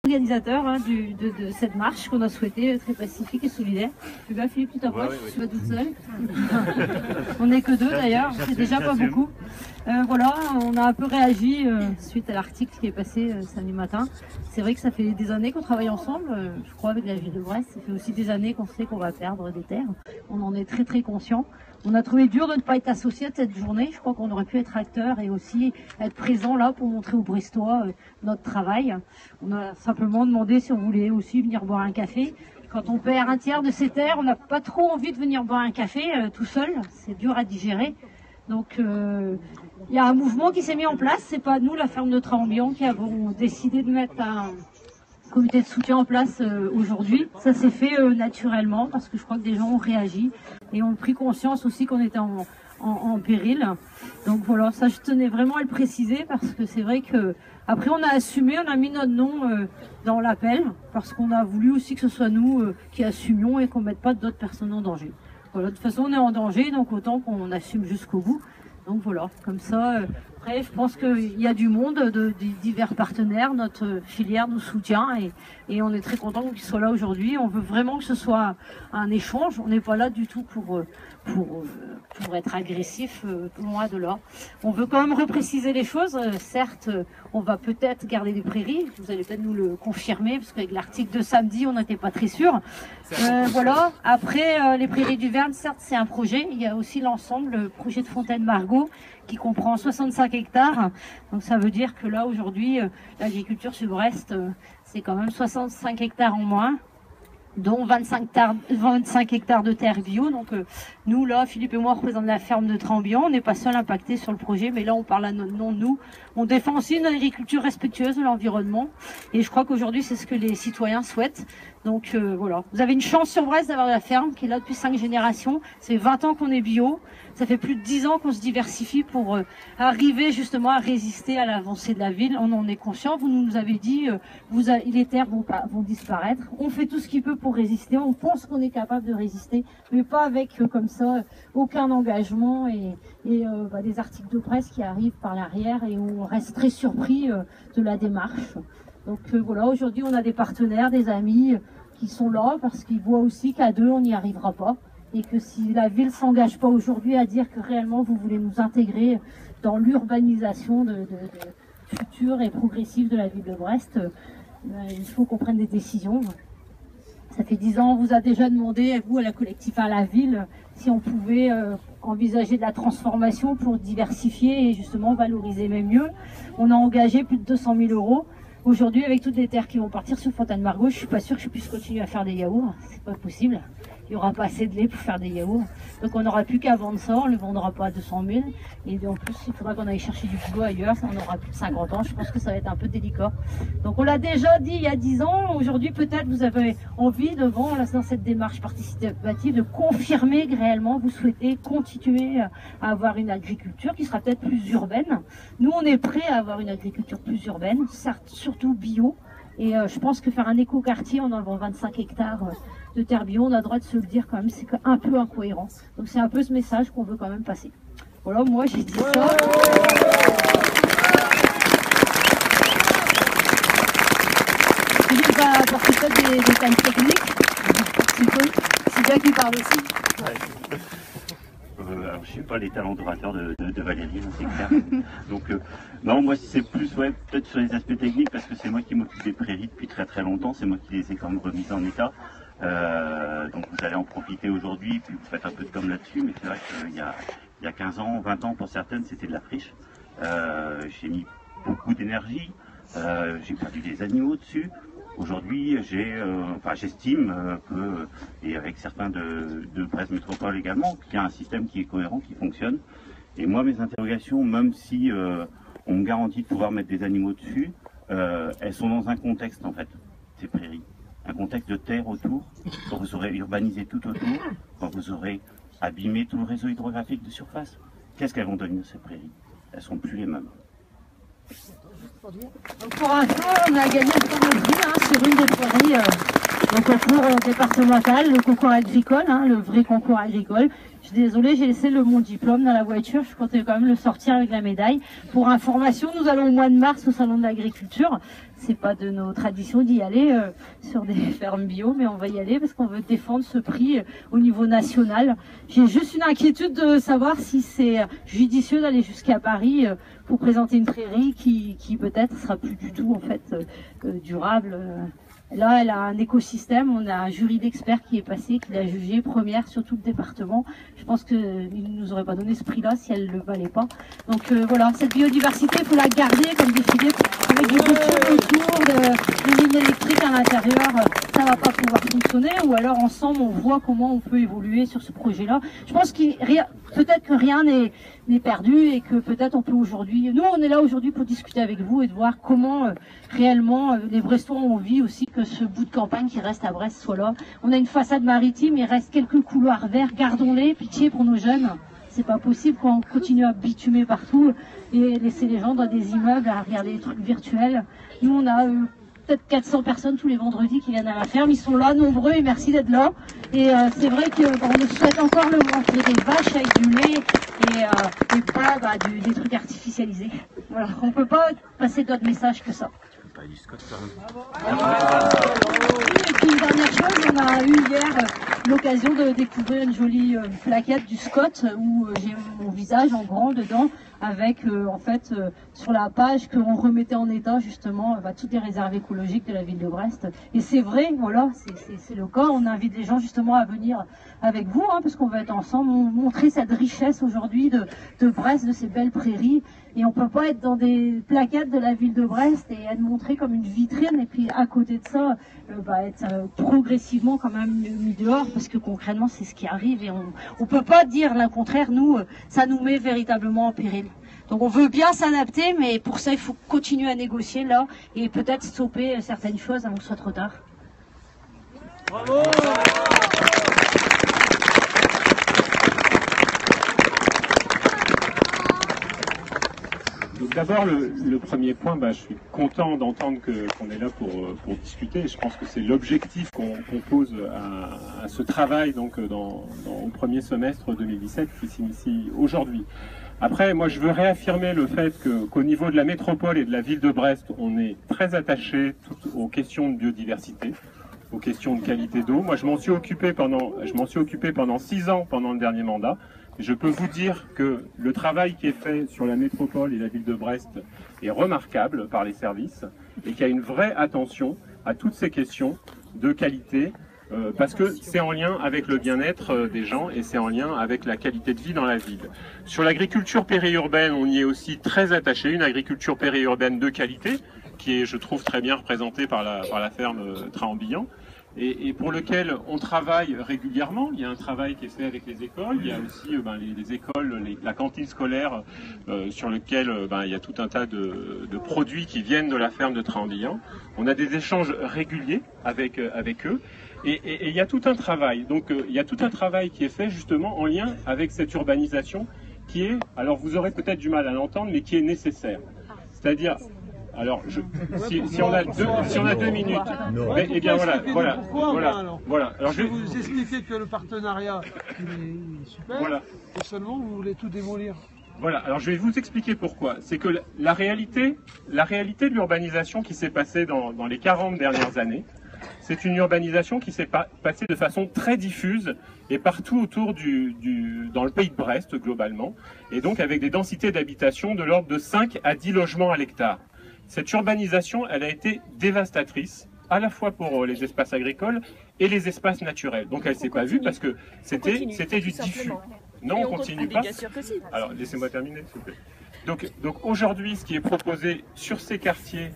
Organisateur de cette marche qu'on a souhaité très pacifique et solidaire. Tu vas Philippe, tu t'approches, tu vas toute seule. On n'est que deux d'ailleurs, c'est déjà pas beaucoup. Voilà, on a un peu réagi suite à l'article qui est passé samedi matin. C'est vrai que ça fait des années qu'on travaille ensemble, je crois avec la ville de Brest. Ça fait aussi des années qu'on sait qu'on va perdre des terres. On en est très très conscient. On a trouvé dur de ne pas être associé à cette journée. Je crois qu'on aurait pu être acteur et aussi être présent là pour montrer aux Brestois notre travail. On a simplement demandé si on voulait aussi venir boire un café. Quand on perd un tiers de ses terres, on n'a pas trop envie de venir boire un café tout seul. C'est dur à digérer. Donc il y a un mouvement qui s'est mis en place. C'est pas nous, la ferme de Trambion, qui avons décidé de mettre un comité de soutien en place aujourd'hui. Ça s'est fait naturellement parce que je crois que des gens ont réagi et ont pris conscience aussi qu'on était en péril. Donc voilà, ça je tenais vraiment à le préciser parce que c'est vrai que après on a assumé, on a mis notre nom dans l'appel parce qu'on a voulu aussi que ce soit nous qui assumions et qu'on ne mette pas d'autres personnes en danger. Voilà, de toute façon on est en danger, donc autant qu'on assume jusqu'au bout. Donc voilà, comme ça, après je pense qu'il y a du monde, de divers partenaires, notre filière nous soutient et on est très content qu'ils soient là aujourd'hui. On veut vraiment que ce soit un échange, on n'est pas là du tout pour être agressif, loin de là. On veut quand même repréciser les choses, certes on va peut-être garder des prairies, vous allez peut-être nous le confirmer, parce qu'avec l'article de samedi on n'était pas très sûr. Voilà, après les prairies du Verne, certes c'est un projet, il y a aussi l'ensemble, le projet de Fontaine-Margot, qui comprend 65 hectares. Donc ça veut dire que là aujourd'hui, l'agriculture sur Brest, c'est quand même 65 hectares en moins, dont 25 hectares de terre bio. Donc nous là, Philippe et moi, on représente la ferme de Trambion. On n'est pas seul impacté sur le projet, mais là on parle à notre nom, nous. On défend aussi une agriculture respectueuse de l'environnement. Et je crois qu'aujourd'hui c'est ce que les citoyens souhaitent. Donc voilà, vous avez une chance sur Brest d'avoir la ferme qui est là depuis 5 générations. C'est 20 ans qu'on est bio. Ça fait plus de 10 ans qu'on se diversifie pour arriver justement à résister à l'avancée de la ville. On en est conscient. Vous nous avez dit, les terres vont disparaître. On fait tout ce qu'il peut pour résister. On pense qu'on est capable de résister, mais pas avec comme ça aucun engagement et des articles de presse qui arrivent par l'arrière et on reste très surpris de la démarche. Donc voilà, aujourd'hui on a des partenaires, des amis qui sont là parce qu'ils voient aussi qu'à deux on n'y arrivera pas. Et que si la ville ne s'engage pas aujourd'hui à dire que réellement vous voulez nous intégrer dans l'urbanisation future et progressive de la ville de Brest, il faut qu'on prenne des décisions. Ça fait 10 ans, on vous a déjà demandé, vous, à la collectif, à la ville, si on pouvait envisager de la transformation pour diversifier et justement valoriser même mieux. On a engagé plus de 200 000 €. Aujourd'hui, avec toutes les terres qui vont partir sur Fontaine-Margot, je suis pas sûre que je puisse continuer à faire des yaourts. C'est pas possible. Il n'y aura pas assez de lait pour faire des yaourts. Donc on n'aura plus qu'à vendre ça, on ne le vendra pas à 200 000. Et en plus, il faudra qu'on aille chercher du boulot ailleurs, on aura plus de 50 ans. Je pense que ça va être un peu délicat. Donc on l'a déjà dit il y a 10 ans. Aujourd'hui, peut-être vous avez envie, dans cette démarche participative, de confirmer que réellement vous souhaitez continuer à avoir une agriculture qui sera peut-être plus urbaine. Nous, on est prêts à avoir une agriculture plus urbaine, certes, surtout bio. Et je pense que faire un écoquartier en enlevant 25 hectares de terre bio, on a le droit de se le dire quand même, c'est un peu incohérent. Donc c'est un peu ce message qu'on veut quand même passer. Voilà, moi j'ai dit ça. Philippe va apporter peut-être des détails techniques. C'est bien qu'il parle aussi. Alors, je ne sais pas les talents d'orateur de Valérie, c'est clair. Donc, non, moi c'est plus peut-être sur les aspects techniques parce que c'est moi qui m'occupe des prairies depuis très très longtemps, c'est moi qui les ai quand même remises en état. Donc vous allez en profiter aujourd'hui, puis vous faites un peu de com là-dessus, mais c'est vrai qu'il y a 15 ans, 20 ans pour certaines, c'était de la friche. J'ai mis beaucoup d'énergie, j'ai perdu des animaux dessus. Aujourd'hui, j'estime que, et avec certains de Brest Métropole également, qu'il y a un système qui est cohérent, qui fonctionne. Et moi, mes interrogations, même si on me garantit de pouvoir mettre des animaux dessus, elles sont dans un contexte, en fait, ces prairies. Un contexte de terre autour, quand vous aurez urbanisé tout autour, quand vous aurez abîmé tout le réseau hydrographique de surface. Qu'est-ce qu'elles vont devenir, ces prairies? Elles ne sont plus les mêmes. Donc pour info, on a gagné le prix sur une des prairies, le concours départemental, le concours agricole, le vrai concours agricole. Je suis désolée, j'ai laissé mon diplôme dans la voiture, je comptais quand même le sortir avec la médaille. Pour information, nous allons au mois de mars au salon de l'agriculture. c'est pas de nos traditions d'y aller sur des fermes bio, mais on va y aller parce qu'on veut défendre ce prix au niveau national. J'ai juste une inquiétude de savoir si c'est judicieux d'aller jusqu'à Paris pour présenter une prairie qui peut-être sera plus du tout en fait durable. Là, elle a un écosystème, on a un jury d'experts qui est passé, qui l'a jugée première sur tout le département. Je pense qu'il ne nous aurait pas donné ce prix-là si elle ne le valait pas. Donc voilà, cette biodiversité, il faut la garder comme des filets avec des boutures autour, des lignes électriques à l'intérieur. Ça ne va pas pouvoir fonctionner, ou alors ensemble, on voit comment on peut évoluer sur ce projet-là. Je pense qu'il peut-être que rien n'est perdu et que peut-être on peut aujourd'hui... Nous, on est là aujourd'hui pour discuter avec vous et de voir comment réellement les Brestois ont envie aussi que ce bout de campagne qui reste à Brest soit là. On a une façade maritime, il reste quelques couloirs verts, gardons-les, pitié pour nos jeunes. C'est pas possible qu'on continue à bitumer partout et laisser les gens dans des immeubles à regarder des trucs virtuels. Nous, on a peut-être 400 personnes tous les vendredis qui viennent à la ferme. Ils sont là, nombreux, et merci d'être là. Et c'est vrai qu'on nous souhaite encore le moins qu'il y ait des vaches avec du lait et pas des trucs artificialisés. Voilà, on peut pas passer d'autres messages que ça. Du Scott, quand Et puis une dernière chose, on a eu hier l'occasion de découvrir une jolie plaquette du Scott où j'ai mon visage en grand dedans avec en fait sur la page qu'on remettait en état justement toutes les réserves écologiques de la ville de Brest. Et c'est vrai, voilà, c'est le cas. On invite les gens justement à venir avec vous parce qu'on va être ensemble, montrer cette richesse aujourd'hui de Brest, de ces belles prairies. Et on peut pas être dans des plaquettes de la ville de Brest et être montré comme une vitrine et puis à côté de ça être progressivement quand même mis dehors parce que concrètement c'est ce qui arrive et on peut pas dire le contraire. Nous, ça nous met véritablement en péril. Donc on veut bien s'adapter, mais pour ça il faut continuer à négocier là et peut-être stopper certaines choses avant que ce soit trop tard. Bravo! Donc d'abord, le premier point, je suis content d'entendre qu'on est là pour discuter. Je pense que c'est l'objectif qu'on pose à ce travail donc au premier semestre 2017 qui s'initie aujourd'hui. Après, moi je veux réaffirmer le fait qu'au niveau de la métropole et de la ville de Brest, on est très attaché aux questions de biodiversité, aux questions de qualité d'eau. Moi je m'en suis occupé pendant 6 ans pendant le dernier mandat. Je peux vous dire que le travail qui est fait sur la métropole et la ville de Brest est remarquable par les services et qu'il y a une vraie attention à toutes ces questions de qualité parce que c'est en lien avec le bien-être des gens et c'est en lien avec la qualité de vie dans la ville. Sur l'agriculture périurbaine, on y est aussi très attaché, une agriculture périurbaine de qualité qui est, je trouve, très bien représentée par la ferme Trahambillan. Et pour lequel on travaille régulièrement. Il y a un travail qui est fait avec les écoles, il y a aussi les écoles, la cantine scolaire sur lequel il y a tout un tas de produits qui viennent de la ferme de Trahambillan. On a des échanges réguliers avec eux et il y a tout un travail. Donc il y a tout un travail qui est fait justement en lien avec cette urbanisation qui est, alors vous aurez peut-être du mal à l'entendre, mais qui est nécessaire. C'est-à-dire... Alors, si on a 2 minutes, eh bien voilà. Alors, je vais vous expliquer que le partenariat il est super, voilà. Et seulement vous voulez tout démolir. Voilà, alors je vais vous expliquer pourquoi. C'est que la réalité de l'urbanisation qui s'est passée dans les 40 dernières années, c'est une urbanisation qui s'est passée de façon très diffuse et partout autour dans le pays de Brest globalement, et donc avec des densités d'habitation de l'ordre de 5 à 10 logements à l'hectare. Cette urbanisation, elle a été dévastatrice, à la fois pour les espaces agricoles et les espaces naturels. Donc elle ne s'est pas vue parce que c'était du diffus. Non, on continue pas. Bien sûr que si. Alors laissez-moi terminer, s'il vous plaît. Donc aujourd'hui, ce qui est proposé sur ces quartiers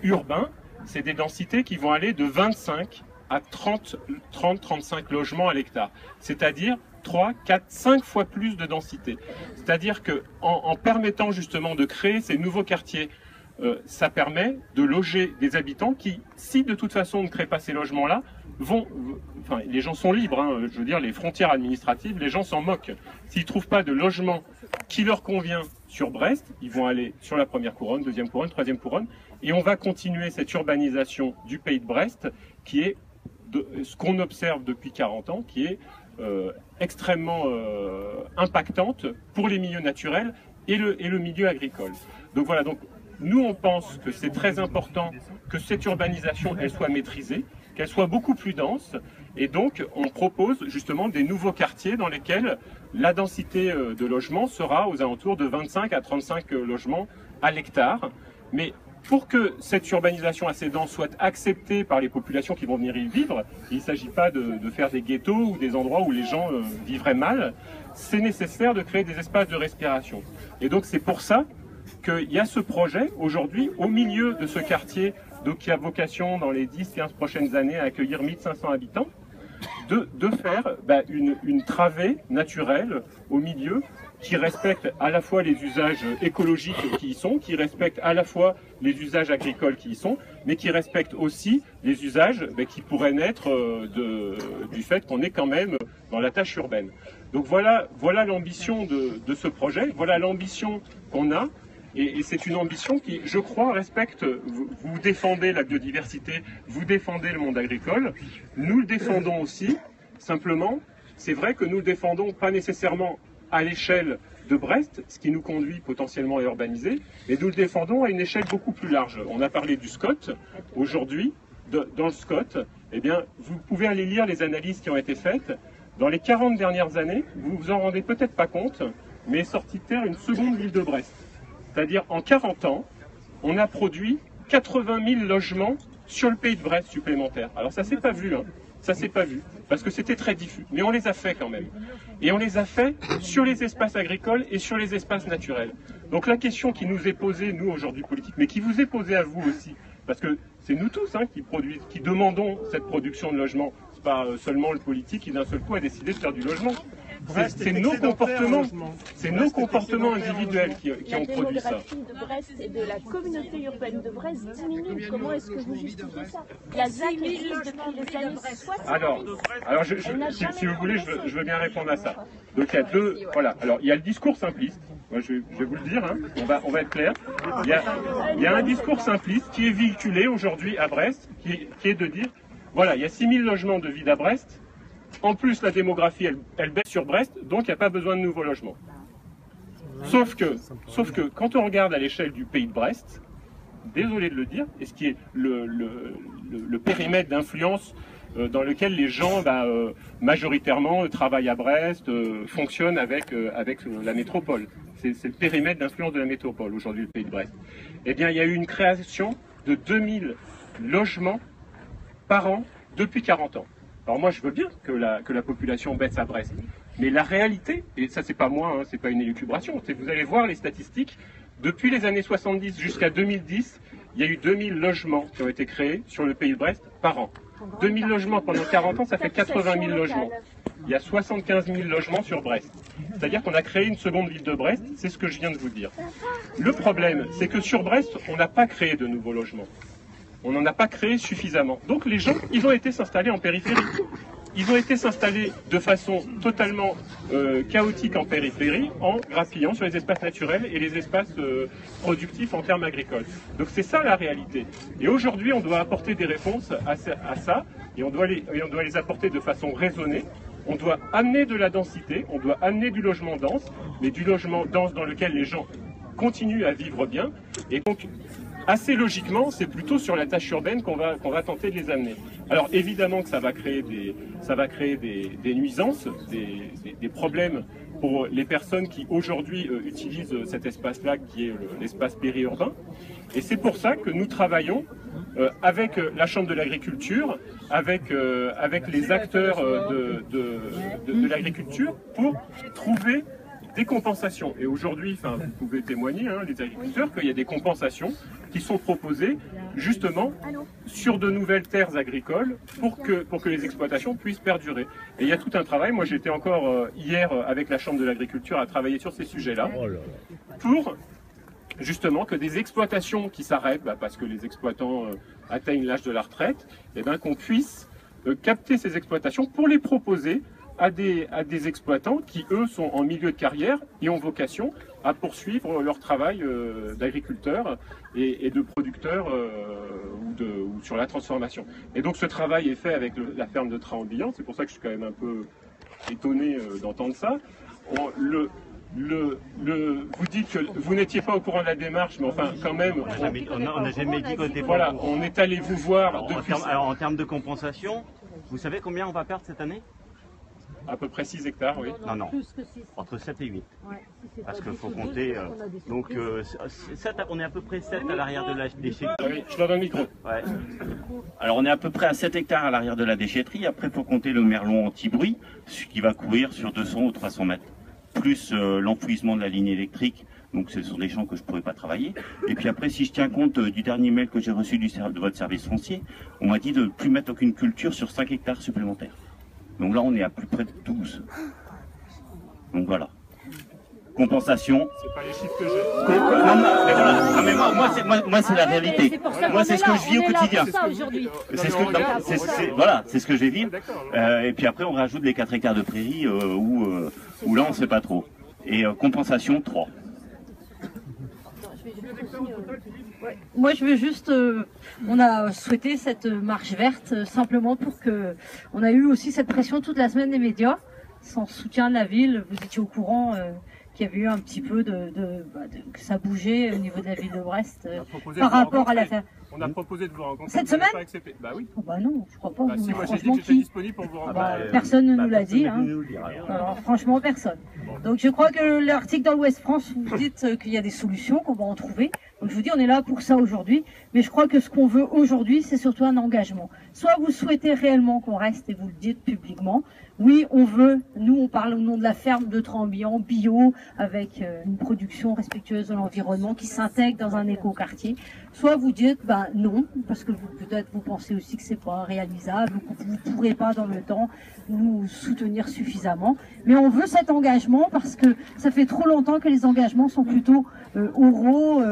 urbains, c'est des densités qui vont aller de 25 à 30-35 logements à l'hectare. C'est-à-dire 3, 4, 5 fois plus de densité. C'est-à-dire qu'en permettant justement de créer ces nouveaux quartiers, ça permet de loger des habitants qui, si de toute façon on ne crée pas ces logements-là, les gens sont libres, je veux dire, les frontières administratives, les gens s'en moquent. S'ils ne trouvent pas de logement qui leur convient sur Brest, ils vont aller sur la première couronne, deuxième couronne, troisième couronne, et on va continuer cette urbanisation du pays de Brest, qui est ce qu'on observe depuis 40 ans, qui est extrêmement impactante pour les milieux naturels et le milieu agricole. Donc voilà, donc nous on pense que c'est très important que cette urbanisation elle soit maîtrisée, qu'elle soit beaucoup plus dense, et donc on propose justement des nouveaux quartiers dans lesquels la densité de logements sera aux alentours de 25 à 35 logements à l'hectare. Mais pour que cette urbanisation assez dense soit acceptée par les populations qui vont venir y vivre, il ne s'agit pas de faire des ghettos ou des endroits où les gens vivraient mal, c'est nécessaire de créer des espaces de respiration. Et donc c'est pour ça qu'il y a ce projet aujourd'hui au milieu de ce quartier, donc qui a vocation dans les 10-15 prochaines années à accueillir 1500 habitants, de faire une travée naturelle au milieu qui respecte à la fois les usages écologiques qui y sont, qui respecte à la fois les usages agricoles qui y sont, mais qui respecte aussi les usages qui pourraient naître du fait qu'on est quand même dans la tâche urbaine. Donc voilà l'ambition de ce projet, voilà l'ambition qu'on a. Et c'est une ambition qui, je crois, respecte, vous défendez la biodiversité, vous défendez le monde agricole, nous le défendons aussi, simplement, c'est vrai que nous le défendons pas nécessairement à l'échelle de Brest, ce qui nous conduit potentiellement à urbaniser, mais nous le défendons à une échelle beaucoup plus large. On a parlé du SCOT, aujourd'hui, dans le SCOT, eh bien, vous pouvez aller lire les analyses qui ont été faites. Dans les 40 dernières années, vous vous en rendez peut-être pas compte, mais est sortie de terre une seconde ville de Brest. C'est-à-dire, en 40 ans, on a produit 80 000 logements sur le pays de Brest supplémentaires. Alors ça s'est pas vu, hein. Ça s'est pas vu, parce que c'était très diffus. Mais on les a fait quand même. Et on les a fait sur les espaces agricoles et sur les espaces naturels. Donc la question qui nous est posée, nous aujourd'hui politiques, mais qui vous est posée à vous aussi, parce que c'est nous tous qui demandons cette production de logements. C'est pas seulement le politique qui d'un seul coup a décidé de faire du logement. C'est nos comportements individuels qui ont produit ça. La démographie de Brest et de la communauté urbaine de Brest diminue. Comment est-ce que vous justifiez ça? La ZAC existe depuis les années 60. Alors si vous voulez, je veux bien répondre à ça. Donc il y a deux, voilà. Alors il y a le discours simpliste. Moi, je vais vous le dire, hein. On va être clair. Il y a un discours simpliste qui est véhiculé aujourd'hui à Brest, qui est de dire, voilà, il y a 6000 logements de vide à Brest. En plus, la démographie, elle baisse sur Brest, donc il n'y a pas besoin de nouveaux logements. Sauf que quand on regarde à l'échelle du pays de Brest, désolé de le dire, et ce qui est le périmètre d'influence dans lequel les gens majoritairement travaillent à Brest, fonctionnent avec la métropole. C'est le périmètre d'influence de la métropole aujourd'hui, le pays de Brest. Eh bien, il y a eu une création de 2000 logements par an depuis 40 ans. Alors moi, je veux bien que la population baisse à Brest, mais la réalité, et ça c'est pas moi, hein, c'est pas une élucubration, c'est que vous allez voir les statistiques, depuis les années 70 jusqu'à 2010, il y a eu 2000 logements qui ont été créés sur le pays de Brest par an. 2000 logements pendant 40 ans, ça fait 80 000 logements. Il y a 75 000 logements sur Brest. C'est-à-dire qu'on a créé une seconde ville de Brest, c'est ce que je viens de vous dire. Le problème, c'est que sur Brest, on n'a pas créé de nouveaux logements. On n'en a pas créé suffisamment. Donc les gens, ils ont été s'installer en périphérie. Ils ont été s'installer de façon totalement chaotique en périphérie, en grappillant sur les espaces naturels et les espaces productifs en termes agricoles. Donc c'est ça la réalité. Et aujourd'hui, on doit apporter des réponses à ça, et on doit les apporter de façon raisonnée. On doit amener de la densité, on doit amener du logement dense, mais du logement dense dans lequel les gens continuent à vivre bien. Et donc, assez logiquement, c'est plutôt sur la tâche urbaine qu'on va tenter de les amener. Alors évidemment que ça va créer des nuisances, des problèmes pour les personnes qui aujourd'hui utilisent cet espace-là qui est l'espace périurbain. Et c'est pour ça que nous travaillons avec la Chambre de l'agriculture, avec les acteurs de l'agriculture pour trouver des compensations. Et aujourd'hui, vous pouvez témoigner, hein, les agriculteurs, qu'il y a des compensations qui sont proposées justement sur de nouvelles terres agricoles pour que les exploitations puissent perdurer. Et il y a tout un travail. Moi, j'étais encore hier avec la Chambre de l'agriculture à travailler sur ces sujets-là pour justement que des exploitations qui s'arrêtent parce que les exploitants atteignent l'âge de la retraite, et bien qu'on puisse capter ces exploitations pour les proposer à des exploitants qui, eux, sont en milieu de carrière et ont vocation à poursuivre leur travail d'agriculteur et de producteur ou sur la transformation. Et donc ce travail est fait avec la ferme de Traembihan, c'est pour ça que je suis quand même un peu étonné d'entendre ça. vous dites que vous n'étiez pas au courant de la démarche, mais enfin, quand même... On n'a jamais dit qu'on était pas Voilà, on est allé vous voir... Alors, en termes de compensation, vous savez combien on va perdre cette année? À peu près 6 hectares, oui. Non. Entre 7 et 8. Ouais, parce qu'il faut compter... donc, on est à peu près 7 à l'arrière de la déchetterie. Ah oui, je leur donne le micro. Ouais. Alors, on est à peu près à 7 hectares à l'arrière de la déchetterie. Après, il faut compter le merlon anti-bruit, qui va courir sur 200 ou 300 mètres. Plus l'enfouissement de la ligne électrique. Donc, ce sont des champs que je ne pourrais pas travailler. Et puis après, si je tiens compte du dernier mail que j'ai reçu de votre service foncier, on m'a dit de ne plus mettre aucune culture sur 5 hectares supplémentaires. Donc là, on est à plus près de 12. Donc voilà. Compensation. C'est pas les chiffres que j'ai. Mais voilà. Mais moi, c'est la réalité. Moi, c'est ce que je vis au quotidien. C'est ce que je vais vivre. Et puis après, on rajoute les 4 hectares de prairie où là, on ne sait pas trop. Et compensation, 3. Moi, je veux juste, on a souhaité cette marche verte simplement pour que, on a eu aussi cette pression toute la semaine des médias, sans soutien de la ville. Vous étiez au courant qu'il y avait eu un petit peu que ça bougeait au niveau de la ville de Brest par rapport à l'affaire. On a proposé de vous rencontrer. Cette semaine? Bah oui. Oh bah non, je crois pas. Si, moi j'ai dit que j'étais disponible pour vous rencontrer. Personne ne nous l'a dit. Hein. Alors, franchement, personne. Donc je crois que l'article dans l'Ouest France, vous dites qu'il y a des solutions, qu'on va en trouver. Donc je vous dis, on est là pour ça aujourd'hui. Mais je crois que ce qu'on veut aujourd'hui, c'est surtout un engagement. Soit vous souhaitez réellement qu'on reste et vous le dites publiquement. Oui, on veut, nous on parle au nom de la ferme de Trembian, bio, avec une production respectueuse de l'environnement qui s'intègre dans un éco-quartier. Soit vous dites, ben non, parce que peut-être vous pensez aussi que c'est pas réalisable, ou que vous ne pourrez pas dans le temps nous soutenir suffisamment. Mais on veut cet engagement parce que ça fait trop longtemps que les engagements sont plutôt oraux,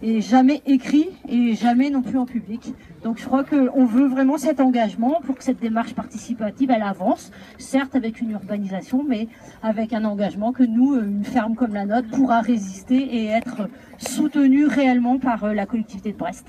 et jamais écrit et jamais non plus en public. Donc je crois qu'on veut vraiment cet engagement pour que cette démarche participative elle avance, certes avec une urbanisation, mais avec un engagement que nous, une ferme comme la nôtre, pourra résister et être soutenue réellement par la collectivité de Brest.